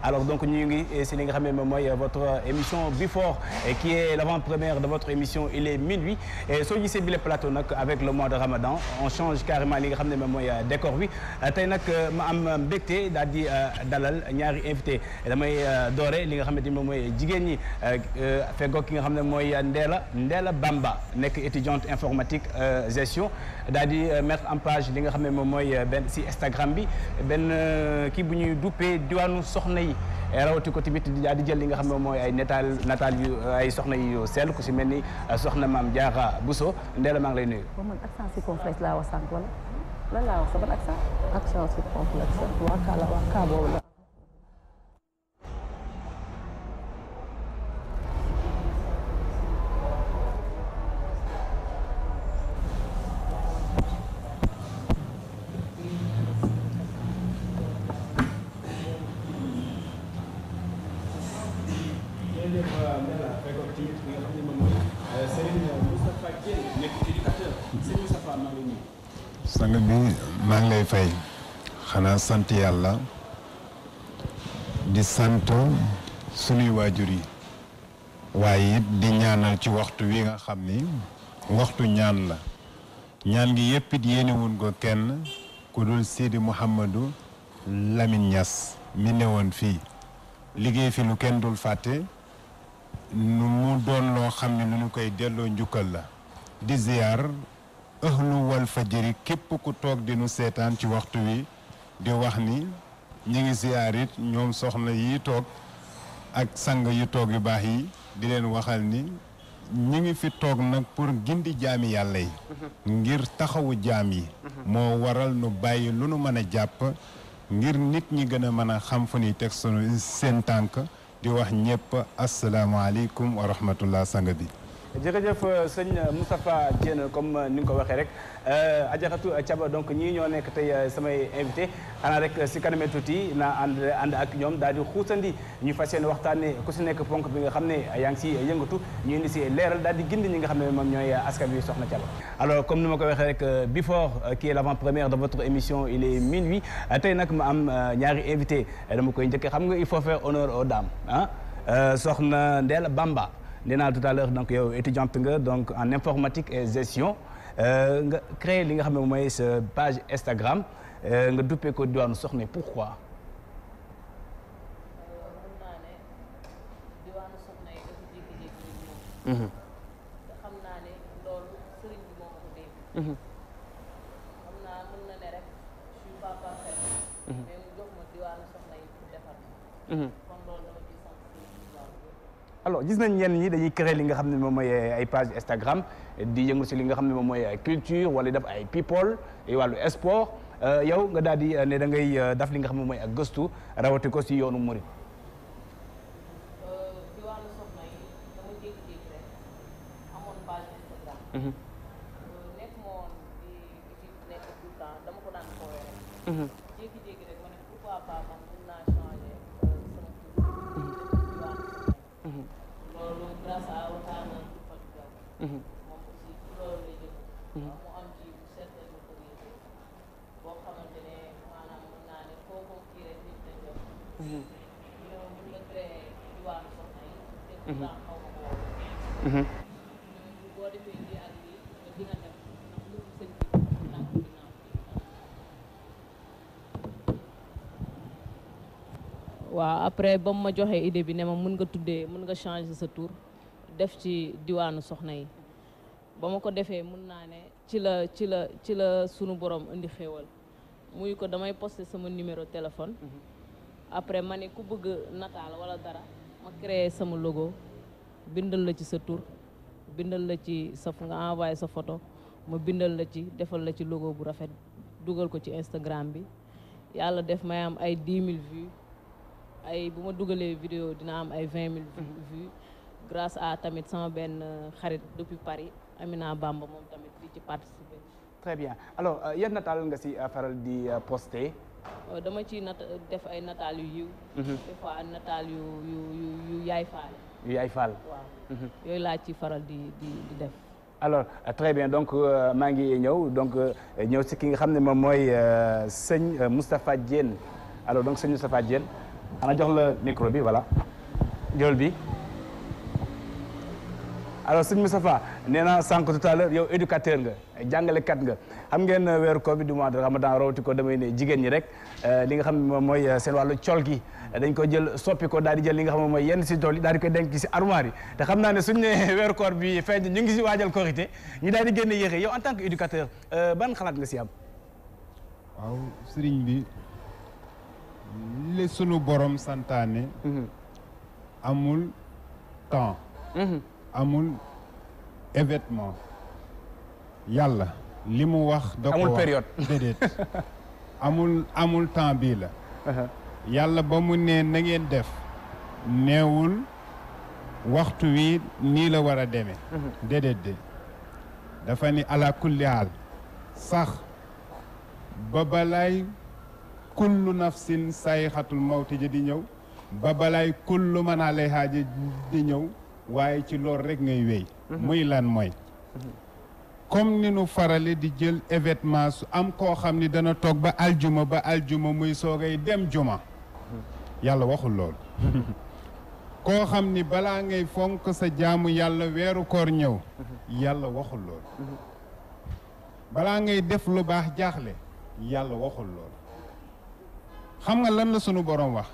alors donc ñu ngi si li nga xam ne moom mooy votre émission Before qui est l'avant-première de votre émission il est minuit et soo gisee bile plateau nag avec le mois de Ramadan on change carrément li nga xam ne moom mooy décor bi tey nag ma am mbégte daal di dalal ñaari invité damay doore li nga xamante ni moom mooy jigéen ñi feggoog ki nga xam ne mooy Ndella Bamba nekk étudiante informatique gestion daal di mettre en page li nga xam ne moom mooy benn si Instagram bi benn kii bu ñuy duppee diwaanu soxna yi rawati ko tamit daal di jël li nga xam ne mooy ay nataal yu ay soxna yu sell ku si mel ni soxna Maam Diarra Bousso Ndella maa ngi lay nuyu. man accent circonflexe laa wax sànq wala lan laa wax sa ban accent. accent circonflexe waa kaa boobu la. sang bi maa ngi lay fay xanaa sant yàlla di sant sunuy waajur yi waaye it di ñaanal ci waxtu wi nga xam ni waxtu ñaan la ñaan gi yépp it yéenewuñ ko kenn ku dul Sidi Mouhamadou Lamine Niass mi newoon fii liggéey fi lu kenn dul fàtte nu mu doon loo xam ne lu ñu koy delloo njukkal la di ziyaar ëhlu wal fajiri képp ku toog di nu seetaan ci waxtu wi di wax ni ñi ngi ziyaar it ñoom soxna yi toog ak sang yu toog yu baax yi di leen waxal ni ñi ngi fi toog nag pour gindi jaami yàlla yi ngir taxawu jaam yi moo waral nu bàyyi lu nu mën a jàpp ngir nit ñi gën a mën a xam fu ñuy teg sunu seen tànk di wax ñëpp asalaamaaleykum wa rahmatullah sang bi jërëjëf sëñ Moustapha Diène comme ni nga ko waxee rek Adjaratou Thiaba donc ñii ñoo nekk tey samay invité xanaa rek si kaname tuuti naa ànd ak ñoom daal di xuusandi ñu fas yéene waxtaanee ku si nekk ponk bi nga xam ne yaa ngi si yëngatu ñu indi si leeral daal di gindi ñi nga xam ne moom ñooy askan bi soxna Thiaba. alors comme ni ma ko waxee rek Before qui est l'avant-première de votre émission il est minuit tey nag ma am ñaari invité dama koy njëkk xam nga il faut faire honneur aux dames ah soxna Ndella Bamba. nee naa tout à l'heure donc yow étudiante nga donc en informatique et gestion nga créé li nga xam ne mooy sa page Instagram nga duppee ko diwaanu soxna pourquoi. mën naa ne diwaanu soxna yi dafa jékki-jékki rek ñëw. te xam naa ne loolu sëriñ bi moo ko dégg. xam naa mën na ne rek je suis pas parfaite. mais mu jox ma diwaanu soxna yi pour defar. kon loolu dama ciy sant alors gis nañ ñenn ñi dañuy créer li nga xam ne moom mooy ay page Instagram di yëngu si li nga xam ne moom mooy culture wala def ay people wàllu sport yow nga daal di ne da ngay def li nga xam ne mooy ak gëstu rawati ko si yoonu murid. diwaanu soxna yi dama jékki-jékki rek amoon page Instagram. nekk ma woon di nekk tout le temps dama ko daan foowee rek. jékki-jékki rek ma ne pourquoi pas man mën naa changer sama tur. loolu grâce à waxtaan ak Fatou Diaw. moom aussi loolu lay jël. mu am ci certaine notoriété boo xamante ne maanaam mën naa ne foo ko kii rek nit dañ jox. ñu ne ma mën nga créer diwaanu soxna yi. te pourtant xaw ma ko woon. boo defee lii ak lii nga di nga def ndax lu sëñ bi tànk ginnaaw. waaw après ba mu ma joxee idée bi ne ma mën nga changer sa tour def ci diwaanu soxna yi ba ma ko defee mën naa ne ci la sunu borom indi xéewal muy ko damay poster sama numéro téléphone après ma ne ku bëgg nataal wala dara ma créer sama logo bindal la ci sa tour bindal la ci sa nga envoyé sa photo ma bindal la ci defal la ci logo bu rafet dugal ko ci Instagram bi yàlla def may am ay 10 000 vues ay bu ma dugalee vidéo dina am ay 20 000 vues grâce à tamit sama benn xarit depuis Paris Amina Bamba moom tamit di ci participer. très bien alors yan nataal nga si faral di poster. dama ci def ay nataal yu yiw. des fois nataal yu yaay faal. yu yaay faal. waaw yooyu laa ci faral di def. alors très bien donc maa ngi ñëw donc ñëw si ki nga xam ne moom mooy sëñ Moustapha Diène alors donc sëñ Moustapha Diène ana jox la micro bi voilà jël bi alors sëñ Moustapha nee naa sànq tout à l'heure yow éducateur nga jàngalekat nga xam ngeen weeru koor bi du mois de Ramadan rawati ko damay ne jigéen ñi rek li nga xam ne moom mooy seen wàllu col gi dañ ko jël soppi ko daal di jël li nga xam ne mooy yenn si tool yi daal di koy denc si armoire yi te xam naa ne suñ ne weeru koor bi feeñ ñu ngi si waajal korité ñu daal di génne yéexe yow en tant que éducateur ban xalaat nga si am. waaw sëriñ bi li sunu borom santaane amul temps amul événement yàlla li mu wax da ko amul période déedéet amul temps bii la yàlla ba mu ne na ngeen def neewul waxtu wi nii la war a demee déedéet de dafa ni ala kulli haal sax ba balaay kullu nafsin sayxatul mawti ji di ñëw ba balaay kullu man alayha ji di ñëw waaye ci loolu rek ngay wéy muy lan mooy comme ni nu farale di jël événement su am koo xam ni dana toog ba aljuma muy soogay dem juma yàlla waxul lool koo xam ni balaa ngay fonk sa jaamu yàlla weeru koor ñëw yàlla waxul lool balaa ngay def lu baax jaaxle yàlla waxul lool xam nga lan la sunu borom wax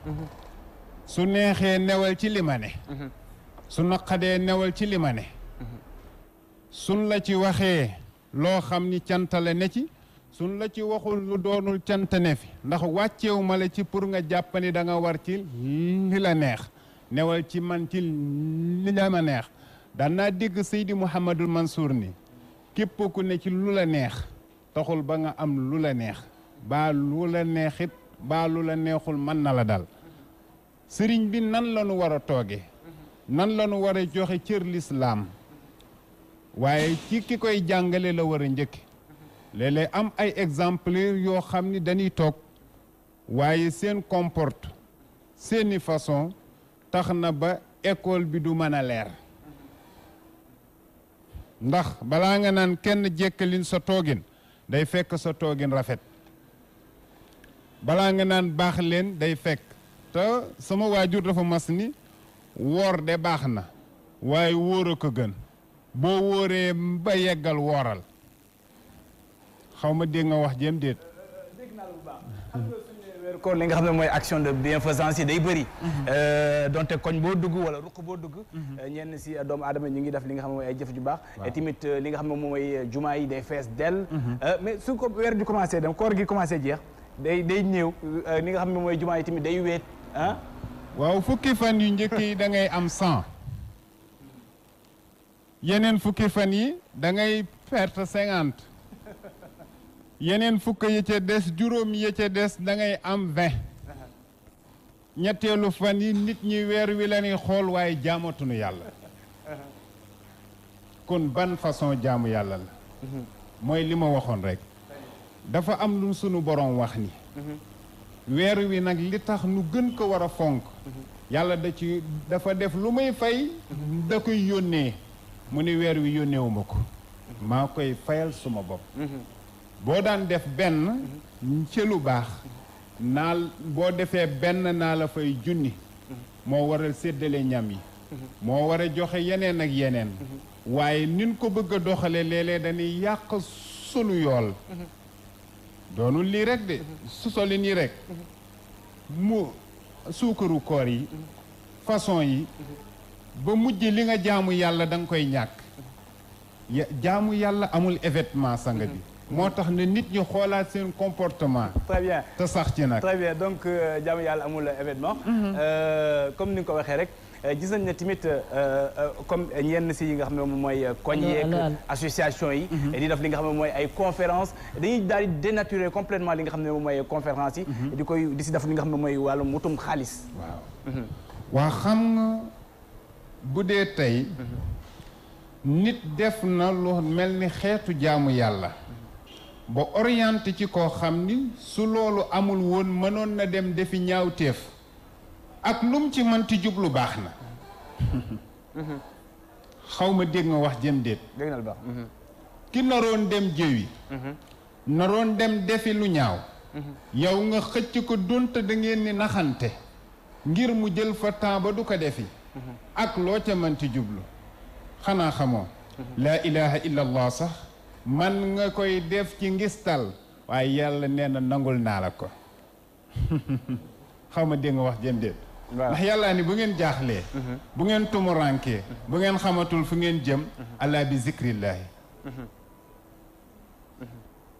su neexee newal ci li ma ne su naqadee newal ci li ma ne suñ la ci waxee loo xam ni cantale ne ci suñ la ci waxul lu doonul cantane fi ndax wàcceewu ma la ci pour nga jàpp ni da nga war ci li la neex newal ci man ci li la ma neex daan naa dégg Seydi Mouhamadul Mansour ni képp ku ne ci lu la neex taxul ba nga am lu la neex baa lu la neexit baa lu la neexul mën na la dal sëriñ bi nan la nu war a tooge nan la nu war a joxe cër lislaam waaye ci ki koy jàngale la war a njëkk léeg-léeg am ay exemplaires yoo xam ni dañuy toog waaye seen comporte seeni façon tax na ba école bi du mën a leer ndax balaa nga naan kenn jekkalin sa toogin day fekk sa toogin rafet balaa nga naan baax leen day fekk te sama waajur dafa mas ni woor de baax na waaye wóor a ko gën boo wóoree ba yeggal wooral xaw ma dégg nga wax jéem déet. dégg naa la bu baax xam nga suñu weeru koor li nga xam ne mooy action de bienfaisance yi day bëri donte koñ boo dugg wala ruq boo dugg ñenn si doomu aadama ñu ngi def li nga xam ne mooy ay jëf ju baax et tamit li nga xam ne moom mooy jumaa yi day fees dell mais su ko weer di commencé dem koor gi commencé jeex day ñëw li nga xam ne mooy jumaa yi tamit day weet ah waaw fukki fan yu njëkk yi da ngay am 100 yeneen fukki fan yi da ngay perte 50 yeneen fukk yi ca des juróom yi ca des da ngay am 20 ñetteelu fan yi nit ñi weer wi la ñuy xool waaye jaamatuñu yàlla kon ban façon jaamu yàlla la mooy li ma waxoon rek dafa am lu sunu borom wax ni weer wi nag li tax nu gën ko war a fonk yàlla dafa def lu may fay da koy yónnee mu ni weer wi yónneewuma ko maa koy fayal suma bopp boo daan def benn ci lu baax naal boo defee benn naa la fay junni moo waral séddale ñam yi moo war a joxe yeneen ak yeneen waaye nin ko bëgg a doxale léeg-léeg dañuy yàq sunu yool doonul lii rek de su soli nii rek mu suukaru koor yi façon yi ba mujj li nga jaamu yàlla da nga koy ñàkk jaamu yàlla amul événement sanga bi moo tax ne nit ñi xoolaat seen comportement très bien te sax ci nag très bien donc jaamu yàlla amul événement comme ni nga ko waxee rek gis nañ ne tamit comme ñenn si yi nga xam ne moom mooy koñ yeeg association yi di def li nga xam ne mooy ay conférence dañuy daal di dénaturer complètement li nga xam ne moom mooy conférence yi di si def li nga xam ne mooy wàllum mutum xaalis waaw waa xam nga bu dee tey nit def na lu mel ni xeetu jaamu yàlla ba orienté ci koo xam ni su loolu amul woon mënoon na dem defi ñaawteef ak lum ci mënti jublu baax na xaw ma dégg nga wax jëm déet dégg na lu baax ki naroon dem jëwi naroon dem defi lu ñaaw yow nga xëcc ko donte da ngeen ni naxante ngir mu jël fa temps ba du ko defi ak loo ca mën ci jublu xanaa xamoo laa ilaha illa allah sax man nga koy def ci ngistal waaye yàlla nee na nangul naa la ko xaw ma dégg nga wax jëm déet ndax yàllaa ni bu ngeen jaaxlee bu ngeen tumurankee bu ngeen xamatul fu ngeen jëm allah bi zikrillaahi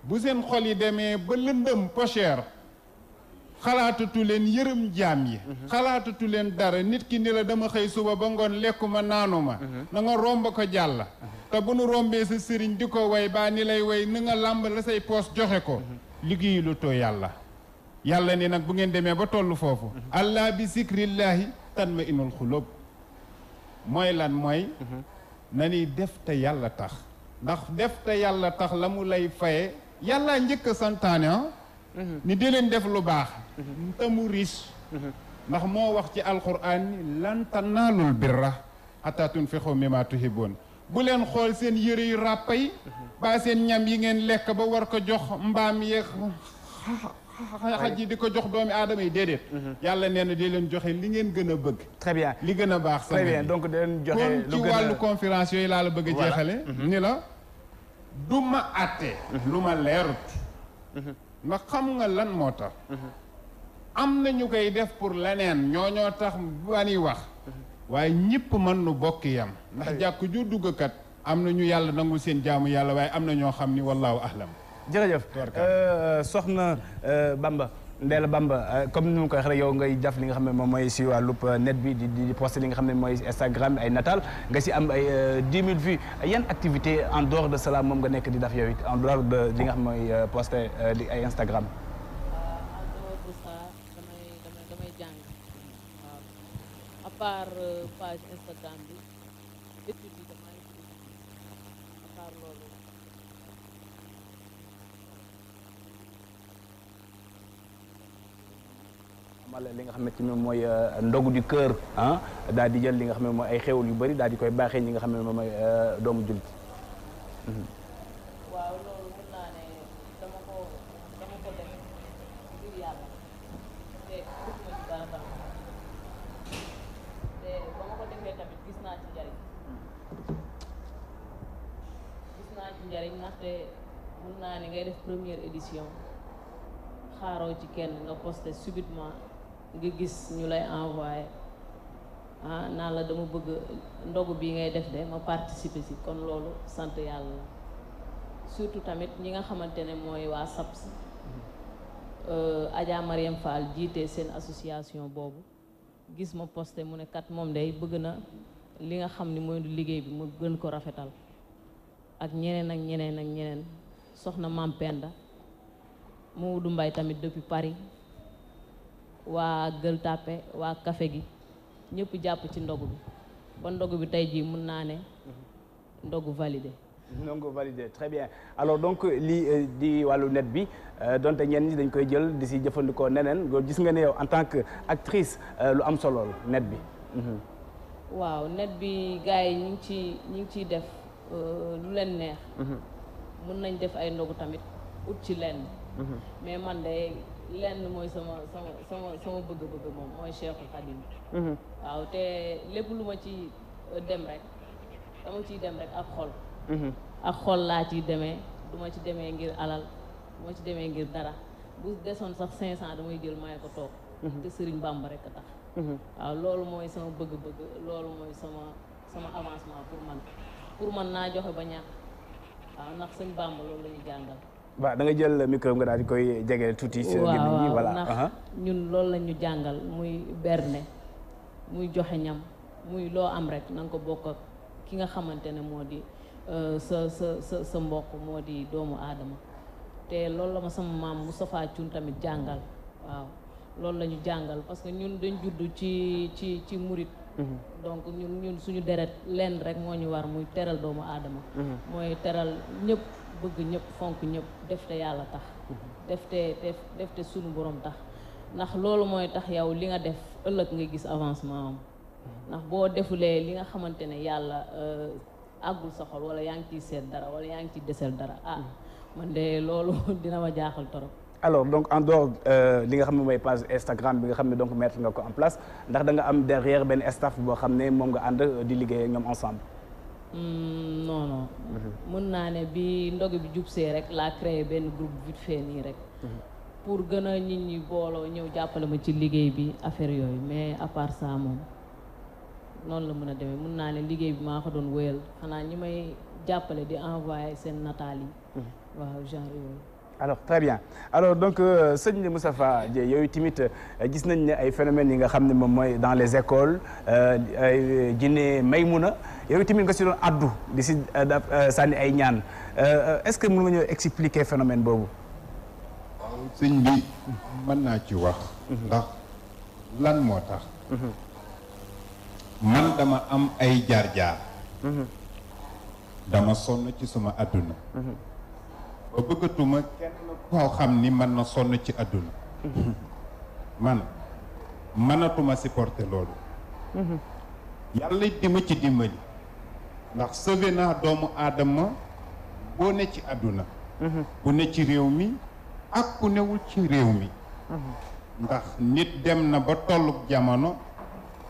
bu seen xol yi demee ba lëndëm pocher xalaatatu leen yërëm jaam yi xalaatatu leen dara nit ki ni la dama xëy suba ba ngoon lekkuma naanuma na nga romb ko jàll te bu nu rombee sa sëriñ di ko way baa ni lay way ni nga làmb la say poos joxe ko liggéeyu lu too yàlla yàlla ni nag bu ngeen demee ba tollu foofu allah bi zikrillaahi tanma inul xulub mooy lan mooy na ni def te yàlla tax ndax def te yàlla tax la mu lay faye yàlla njëkk a santaane ni di leen def lu baax te mu riche ndax moo wax ci alquran ni lan tanaalul birra hattaa tunfiqu mimmaa tuhibbuun bu leen xool seen yëre yu ràppa yi ba seen ñam yi ngeen lekk ba war ko jox mbaam yeeg xaj yi di ko jox doomi aadama yi déedéet yàlla nee na di leen joxe li ngeen gën a bëgg très bien li gën a baax très bien donc di leen joxe kon ci wàllu conférence yooyu laa la bëgg a jeexale ni la du ma àtte lu ma leerut ndax xam nga lan moo tax am na ñu koy def pour leneen ñoo tax bani wax waaye ñëpp mën nu bokk yam ndax jàkk ju duggkat am na ñu yàlla nangul seen jaamu yàlla waaye am na ñoo xam ni wallaahu ahlam jërëjëf soxna Bamba Ndella Bamba comme ni mu koy waxee rek yow ngay def li nga xam ne moom mooy si wàllub net bi di poster li nga xam ne mooy Instagram ay natal nga si am ay 10 000 vues yan activité en dehors de cela moom nga nekk di def yow it en dehors de li nga xam ne mooy poster ay Instagram. en dehors de ça damay jàng waaw à part page Instagram bi études yi damay à part loolu. amal li nga xam ne ci moom mooy ndogu du cœur daal di jël li nga xam ne mooy ay xéwal yu bëri daal di koy baaxee ñi nga xam ne moom mooy doomu jullit. waaw loolu mën naa ne dama ko def ngir yàlla te bëgguma ci dara tam te ba ma ko defee tamit gis naa ci njariñ ndaxte mën naa ne ngay def première édition xaaroo ci kenn nga posté subitement nga gis ñu lay envoyé naan la dama bëgg ndogu bi ngay def de ma participer si kon loolu sant yàlla la surtout tamit ñi nga xamante ne mooy waa SAPS Adja Mariam Fall jiite seen association boobu gis ma posté mu ne kat moom day bëgg na li nga xam ni mooy liggéey bi mu gën ko rafetal ak ñeneen ak ñeneen ak ñeneen soxna Mam Penda Maodo Mbaye tamit depuis Paris waa Gueule Tapée waa Café gi ñëpp jàpp ci ndogu bi ba ndogu bi tey jii mun naa ne ndogu validé. ndogu validé très bien alors donc lii di wàllu net bi donte ñenn ñi dañ koy jël di si jëfandikoo neneen gis nga ne yow en tant que actrice lu am solo net bi. waaw net bi gars yi ñu ngi ciy def lu leen neex. mun nañ def ay ndogu tamit ut ci lenn. mais man de lenn mooy sama bëgg-bëgg moom mooy Cheikhul Khadim. waaw te lépp lu ma ci dem rek dama ciy dem rek ak xol. ak xol laa ciy demee du ma ci demee ngir alal du ma ci demee ngir dara bu desoon sax 500 damay jël may ko toog. te Serigne Bamba rek a tax. waaw loolu mooy sama bëgg-bëgg loolu mooy sama avancement pour man naa joxe ba ñàkk waaw ndax sëñ Bamba loolu la ñu jàngal. waaw da nga jël micro nga daal di koy jege tuuti. waaw voilà ndax ñun loolu la ñu jàngal muy berne muy joxe ñam muy loo am rek na nga ko bokk ak ki nga xamante ne moo di sa mbokk moo di doomu aadama te loolu la ma sama maam Moustapha Thioune tamit jàngal waaw loolu la ñu jàngal parce que ñun dañ judd ci murit donc ñun suñu deret lenn rek moo ñu war muy teral doomu aadama mooy teral ñëpp bëgg ñëpp fonk ñëpp def te yàlla tax def te suñu borom tax ndax loolu mooy tax yow li nga def ëllëg nga gis avancement am ndax boo defulee li nga xamante ne yàlla àggul sa xol wala yaa ngi ciy seet dara wala yaa ngi ciy desel dara man de loolu dina ma jaaxal torop alors donc en dehors li nga xam ne mooy page Instagram bi nga xam ne donc mettre nga ko en place ndax da nga am derrière benn staff boo xam ne moom nga ànd di liggéey ak ñoom ensemble. non non. mën naa ne bi ndog bi jubsee rek laa créé benn groupe vite fait nii rek. pour gën a nit ñi booloo ñëw jàppale ma ci liggéey bi affaire yooyu mais à part ça moom noonu la mën a demee mën naa ne liggéey bi maa ko doon wéyal xanaa ñi may jàppale di envoyer seen nataal yi. waaw genre yooyu. alors très bien alors donc sëñ Moustapha Dieye yooyu tamit gis nañ ne ay phénomènes yi nga xam ne moom mooy dans les écoles jinne Maymuna yooyu tamit nga si doon addu di si sànni ay ñaan est-ce que mën nga ñëw expliquer phénomène boobu. waaw sëñ bi mën naa ci wax. ndax lan moo tax. man dama am ay jaar-jaar. dama sonn ci suma àdduna. ba bëggatuma kenn koo xam ni mën na sonn ci àdduna. man mënatuma supporter loolu. yàlla di ma ci dimbali. ndax sauvé naa doomu aadama boo ne ci àdduna. bu ne ci réew mi ak ku newul ci réew mi. ndax nit dem na ba tollub jamono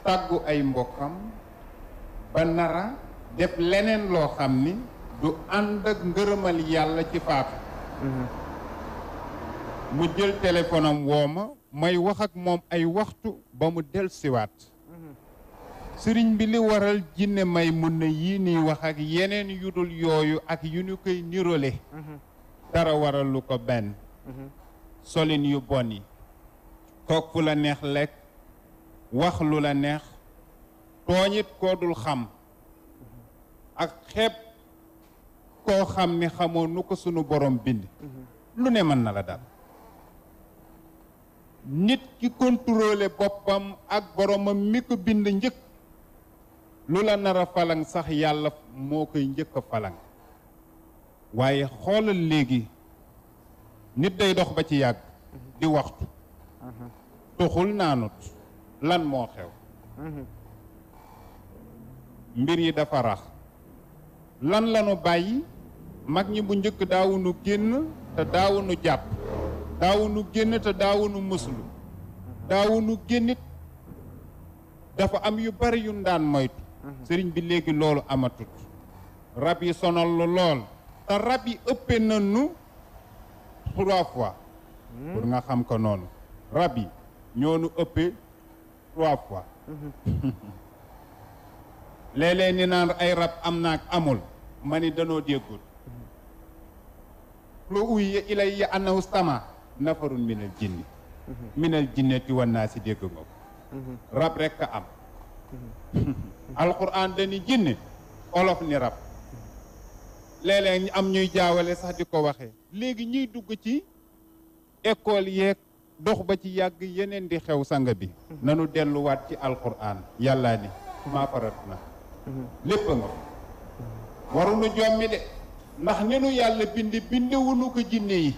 tàggu ay mbokkam ba nara def leneen loo xam ni du ànd ak ngërëmal yàlla ci faatu. mu jël téléphone am woo ma may wax ak moom ay waxtu ba mu del siwaat. sëriñ bi li waral jinne may mun na yii nii wax ak yeneen yu dul yooyu ak yu ñu koy nirole. dara waral lu ko benn. solin yu bon yi. toog fu la neex lekk. wax lu la neex. tooñit koo dul xam. ak xeeb koo xam ni xamoo nu ko sunu borom bind. lu ne mën na la dal. nit ki contrôler boppam ak boromam mi ko bind njëkk. lu la nar a falang sax yàlla moo koy njëkk a falang. waaye xoolal léegi nit day dox ba ci yàgg. di waxtu. tuxul naanut lan moo xew. mbir yi dafa rax. lan lanu bàyyi mag ñi bu njëkk daawunu génn te daawunu jàpp. daawunu génn te daawunu muslu. daawunu génnit dafa am yu bari yu daan moytu. sëriñ bi léegi loolu amatut. rab yi sonal lu lool. te rab yi ëppee nañu 3 fois. pour nga xam ko noonu. rab yi ñoonu ëppee 3 fois. léeg-léeg ni naan ay rab am naak amul. ma ni danoo déggul. lu uy ilayya annahu stama nafarun minal jinni. minal jinnati wan naa si dégg nga ko. rab rekk a am. alquran dañuy jinne olof ni rab. léeg-léeg am ñuy jaawale sax di ko waxee. léegi ñuy dugg ci école yeeg dox ba ci yàgg yeneen di xew sang bi. nanu delluwaat ci alquran. yàllaa ni maa farat na. lépp nga waruñu jommi de. ndax ni nu yàlla bindewuñu ko jinne yi.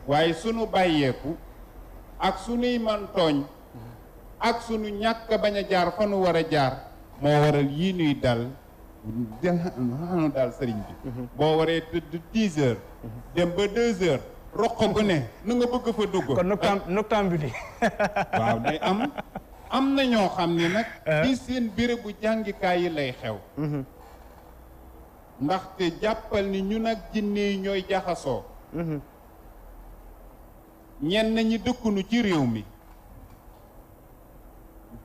waaye sunu bàyyeeku ak sunuy man tooñ ak sunu ñàkk bañ a jaar fa nu war a jaar moo waral yii nuy dal daal sëriñ bi. boo waree tëdd 10 heures. dem ba 2 heures. roq bu ne nu nga bëgg fa dugg. kon noctambule. waaw day am na ñoo xam ne nag. ci seen bérébu jàngikaay yi lay xew. ndaxte jàppal ni ñu nag jinne yi ñooy jaxasoo. ñenn ñi dëkkunu ci réew mi.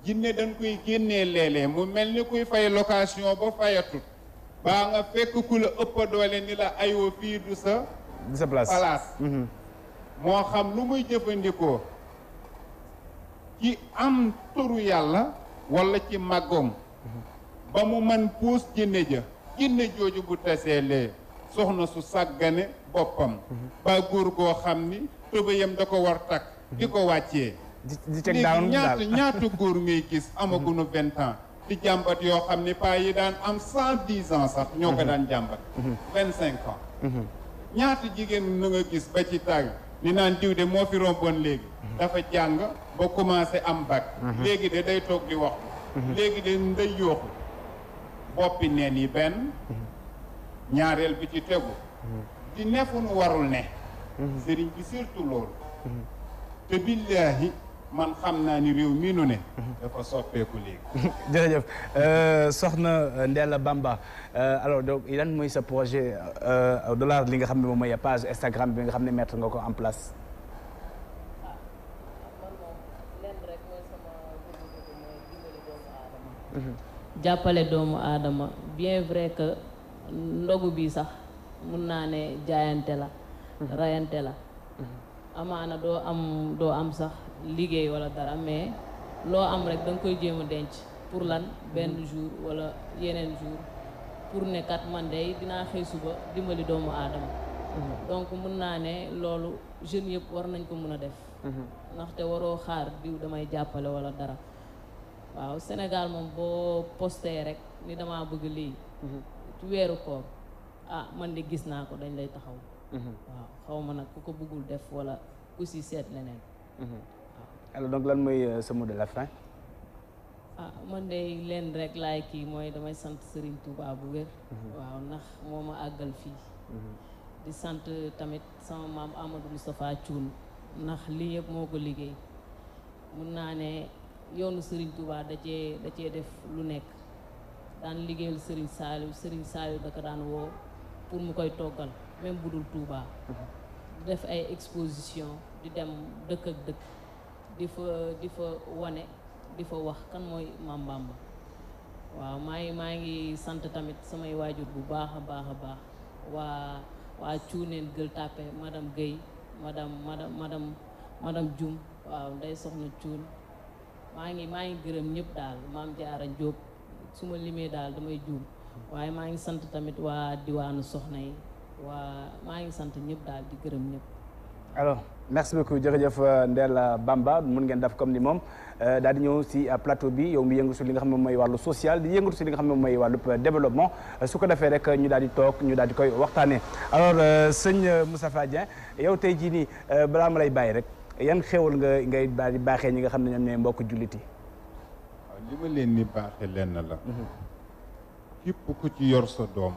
jinne dañ koy génnee léeg-léeg mu mel ni kuy fay location ba fayatut. baa nga fekk ku la ëpp doole ni la ayoo fii du sa place. moo xam lu muy jëfandikoo. ci am turu yàlla walla ci màggoom. ba mu man puus jinne ja. jinne jooju bu taseelee soxna su sàggane boppam. ba góor goo xam ni tëbëyam da ko war takk. di ko wàccee. di teg daaw ñaata góor ngay gis amaguñu 20 ans. di jàmbat yoo xam ni paa yi daan am 110 ans sax ñoo ko daan jàmbat. 25 ans. ñaata jigéen na nga gis ba ci tàgg ni naan diw de moo fi romboon léegi. dafa jàng ba commencé am bac. léegi de day toog di wax. léegi de nday yooxu. boppi neen yi benn. ñaareel bi ci tegu. di nefu nu warul ne. sëriñ bi surtout loolu te billaahi man xam naa ni réew mii nu ne dafa soppeeku léegi. jërëjëf soxna Ndella Bamba alors donc lan mooy sa projet au-delà li nga xam ne moom mooy page Instagram bi nga xam ne mettre nga ko en place. jàppale doomu aadama bien vrai que ndogu bi sax mun naa ne jaayante la rayante la amaana doo am sax liggéey wala dara mais loo am rek da nga koy jéem a denc pour lan benn jour wala yeneen jour pour ne kat man de dinaa xëy suba dimbali doomu aadama donc mun naa ne loolu jeunes yëpp war nañ ko mun a def ndaxte waroo xaar diw damay jàppale wala dara waaw Sénégal moom boo posté rek ni dama bëgg lii ci weeru koor man de gis naa ko dañ lay taxaw waaw xaw ma nag ku ko bëggul def wala ku si seet leneen alors donc lan mooy sa mot de la fin. man de leen rek laay kii mooy damay sant Serigne Touba bu wér waaw ndax moo ma àggal fii di sant tamit sama maam Amadou Moustapha Thioune ndax lii yëpp moo ko liggéey mun naa ne yoonu Serigne Touba da cee def lu nekk daan liggéeyal Serigne Saliou da ko daan woo pour mu koy toggal même bu dul Touba def ay exposition di dem dëkk ak dëkk di fa wane di fa wax kan mooy Mame Bamba waaw maa ngi sant tamit samay waajur bu baax a baax a baax waa Cuuneen Gueule Tapée madame Guèye madame Dioum waaw Ndey Soxna Cuun maa ngi gërëm ñëpp daal Maam Jaara Jóob su ma limee daal damay juum waaye maa ngi sant tamit waa diwaanu soxna yi maa ngi sant ñëpp daal di gërëm ñëpp. alors merci beaucoup jërëjëf Ndella Bamba mun ngeen def comme ni moom daal di ñëw si plateau bi yow mi yëngatu si li nga xam ne moom mooy wàllu social di yëngatu si li nga xam ne moom mooy wàllu développement su ko defee rek ñu daal di toog ñu daal di koy waxtaanee. alors sëñ Moustapha Dieng yow tey jii nii balaa ma lay bàyyi rek yan xéwal ngay daal di baaxee ñi nga xam ne ñoom ñooy mbokk jullit yi. waaw li ma leen ni baaxee lenn la. képp ku ci yor sa doom.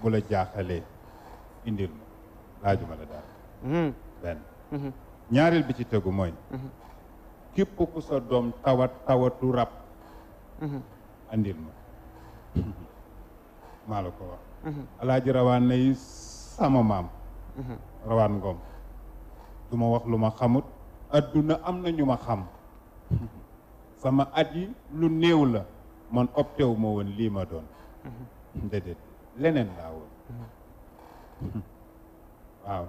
bu la jaaxalee indil ma laajuma la daal. benn ñaareel bi ci tegu mooy képp ku sa doom tawatu rab andil ma maa la ko wax alaaji rawaan nay sama maam rawaan Ngom du ma wax lu ma xamut adduna am na ñu ma xam sama at yi lu néew la man opté wu ma woon lii ma doon déedéet leneen laa woon waaw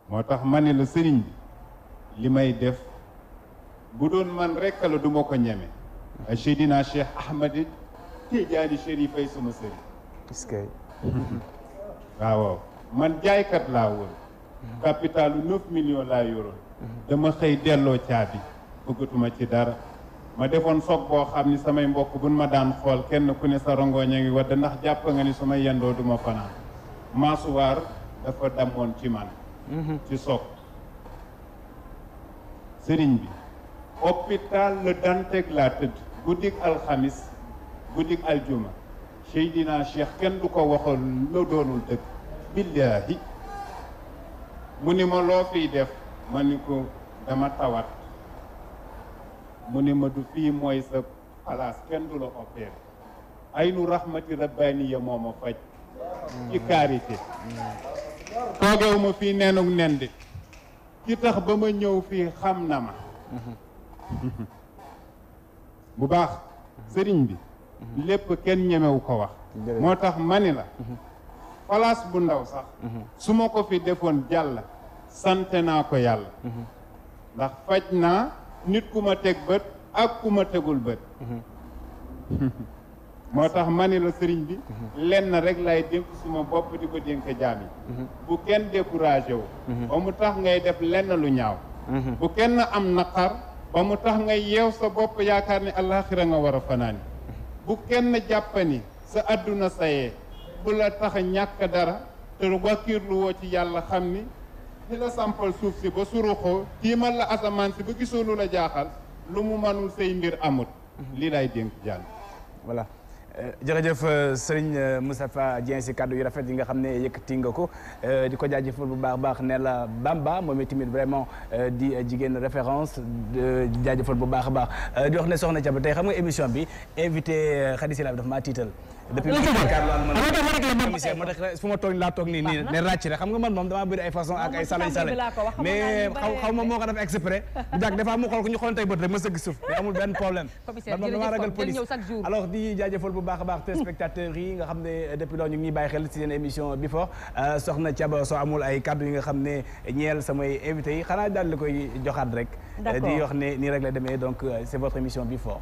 moo tax ma ne la sëriñ bi li may def bu doon man rekk la du ma ko ñeme Seydina Cheikh Ahmed Tidiane Chérif ay sama sëriñ est-ce que waaw man jaaykat laa woon capitalu 9 millions laa yoroon dama xëy delloo caabi bëggatuma ci dara ma defoon soog boo xam ni samay mbokk buñ ma daan xool kenn ku ne sa rongoñ a ngi wadd ndax jàpp nga ni su ma yendoo du ma fanaan maasuwaar dafa damoon ci man ci soog sëriñ bi hôpital Le Dantec laa tëdd guddik alxamis guddik aljuma Seydina Cheikh kenn du ko waxoon la doonul dëgg billaahi mu ni ma loo fiy def ma ni ko dama tawat mu ni ma du fii mooy sa place kenn du la opéré ay nu rahmati rabbaniya moo ma faj ci karité toogewu ma fii nenuk nen de ki tax ba ma ñëw fii xam na ma bu baax sëriñ bi lépp kenn ñemewu ko wax moo tax ma ni la place bu ndaw sax su ma ko fi defoon jàll sante naa ko yàlla ndax faj naa nit ku ma teg bët ak ku ma tegul bët moo tax ma ni la sëriñ bi lenn rek lay dénk suma bopp di ko dénk jaam yi bu kenn découragé wu ba mu tax ngay def lenn lu ñaaw bu kenn am naqar ba mu tax ngay yeew sa bopp yaakaar ni àllaaxira nga war a fanaani bu kenn jàppani sa àdduna sayee bu la tax a ñàkk dara te wàkkiirlu woo ci yàlla xam ni di la sampal suuf si ba suruxoo tiimal la asamaan si ba gisoo lu la jaaxal lu mu mënul say mbir amut lii lay dénk jàll voilà jërëjëf Serigne Moustapha Dieng si kàddu yu rafet yi nga xam ne yëkkati nga ko di ko jaajëfal bu baax baax ne la Bamba moom itamit vraiment di jigéen référence jaajëfal bu baax a baax di wax ne soxna Thiaba tey xam nga émission bi invité Khady Sylla bi dafa maa tiital depuis commissaire moo tax fu ma toog laa toog nii ne ràcc rek xam nga man moom damaa bëri ay façon ak ay salañ mais xaw ma moo ko def exprès bu jàkk des fois mu xool ko ñu xool tey bët rek ma sëgg suuf mais amul benn problème man moom damaa ragal police alors di jaajëfal bu baax a baax téléspectateurs yi nga xam ne depuis loolu ñu ngi ñuy bàyyi xel ci seen émission Before soxna Thiaba soo amul ay kaddu yi nga xam ne ñeel samay invité yi xanaa daal di koy joxaat rek di wax ne nii rek la demee donc c'est votre émission Before